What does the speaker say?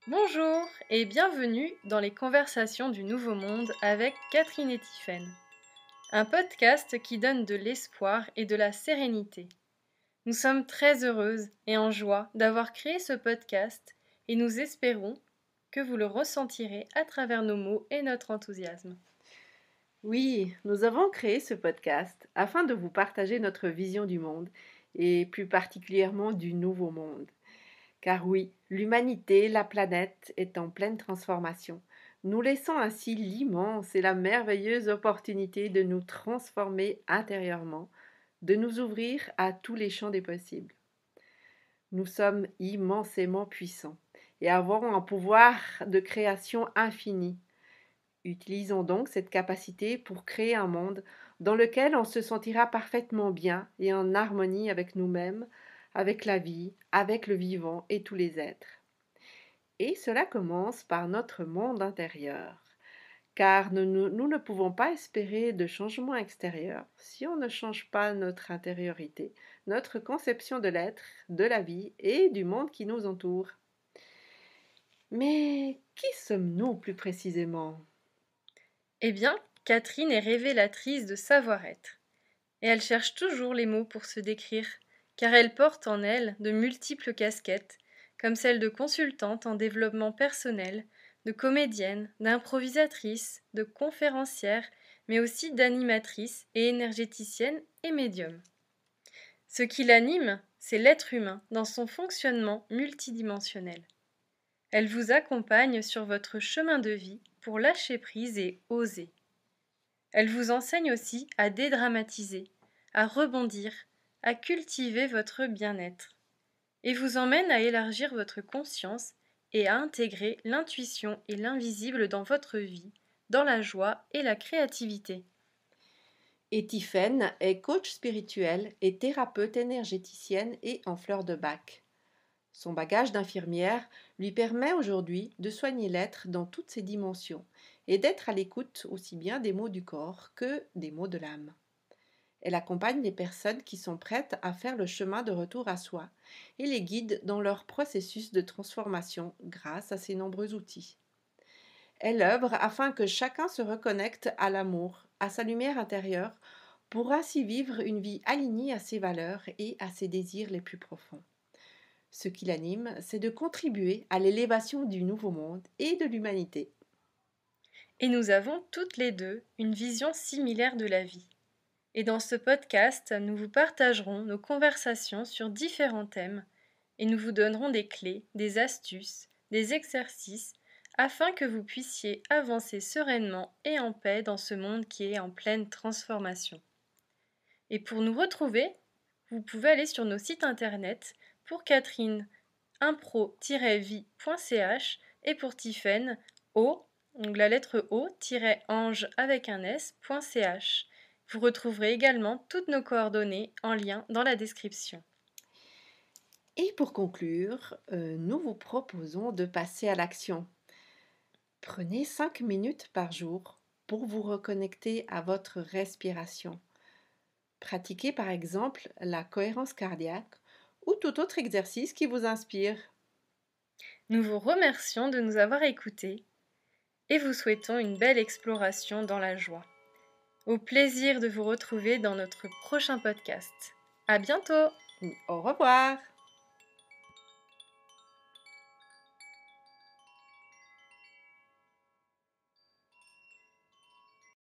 Bonjour et bienvenue dans les conversations du Nouveau Monde avec Catherine et Tiphaine, un podcast qui donne de l'espoir et de la sérénité. Nous sommes très heureuses et en joie d'avoir créé ce podcast et nous espérons que vous le ressentirez à travers nos mots et notre enthousiasme. Oui, nous avons créé ce podcast afin de vous partager notre vision du monde et plus particulièrement du nouveau monde. Car oui, l'humanité, la planète est en pleine transformation, nous laissant ainsi l'immense et la merveilleuse opportunité de nous transformer intérieurement, de nous ouvrir à tous les champs des possibles. Nous sommes immensément puissants et avons un pouvoir de création infini. Utilisons donc cette capacité pour créer un monde dans lequel on se sentira parfaitement bien et en harmonie avec nous-mêmes, avec la vie, avec le vivant et tous les êtres. Et cela commence par notre monde intérieur, car nous ne pouvons pas espérer de changement extérieur si on ne change pas notre intériorité, notre conception de l'être, de la vie et du monde qui nous entoure. Mais qui sommes-nous plus précisément? Eh bien, Catherine est révélatrice de savoir-être et elle cherche toujours les mots pour se décrire, car elle porte en elle de multiples casquettes, comme celle de consultante en développement personnel, de comédienne, d'improvisatrice, de conférencière, mais aussi d'animatrice et énergéticienne et médium. Ce qui l'anime, c'est l'être humain dans son fonctionnement multidimensionnel. Elle vous accompagne sur votre chemin de vie pour lâcher prise et oser. Elle vous enseigne aussi à dédramatiser, à rebondir, à cultiver votre bien-être, et vous emmène à élargir votre conscience et à intégrer l'intuition et l'invisible dans votre vie, dans la joie et la créativité. Et Tiphaine est coach spirituel et thérapeute énergéticienne et en fleurs de bac. Son bagage d'infirmière lui permet aujourd'hui de soigner l'être dans toutes ses dimensions et d'être à l'écoute aussi bien des maux du corps que des maux de l'âme. Elle accompagne les personnes qui sont prêtes à faire le chemin de retour à soi et les guide dans leur processus de transformation grâce à ses nombreux outils. Elle œuvre afin que chacun se reconnecte à l'amour, à sa lumière intérieure, pour ainsi vivre une vie alignée à ses valeurs et à ses désirs les plus profonds. Ce qui l'anime, c'est de contribuer à l'élévation du nouveau monde et de l'humanité. Et nous avons toutes les deux une vision similaire de la vie. Et dans ce podcast, nous vous partagerons nos conversations sur différents thèmes et nous vous donnerons des clés, des astuces, des exercices afin que vous puissiez avancer sereinement et en paix dans ce monde qui est en pleine transformation. Et pour nous retrouver, vous pouvez aller sur nos sites internet pour Catherine impro-vie.ch et pour Tiphaine o, donc la lettre o-ange avec un s.ch. Vous retrouverez également toutes nos coordonnées en lien dans la description. Et pour conclure, nous vous proposons de passer à l'action. Prenez 5 minutes par jour pour vous reconnecter à votre respiration. Pratiquez par exemple la cohérence cardiaque ou tout autre exercice qui vous inspire. Nous vous remercions de nous avoir écoutés et vous souhaitons une belle exploration dans la joie. Au plaisir de vous retrouver dans notre prochain podcast. À bientôt! Au revoir!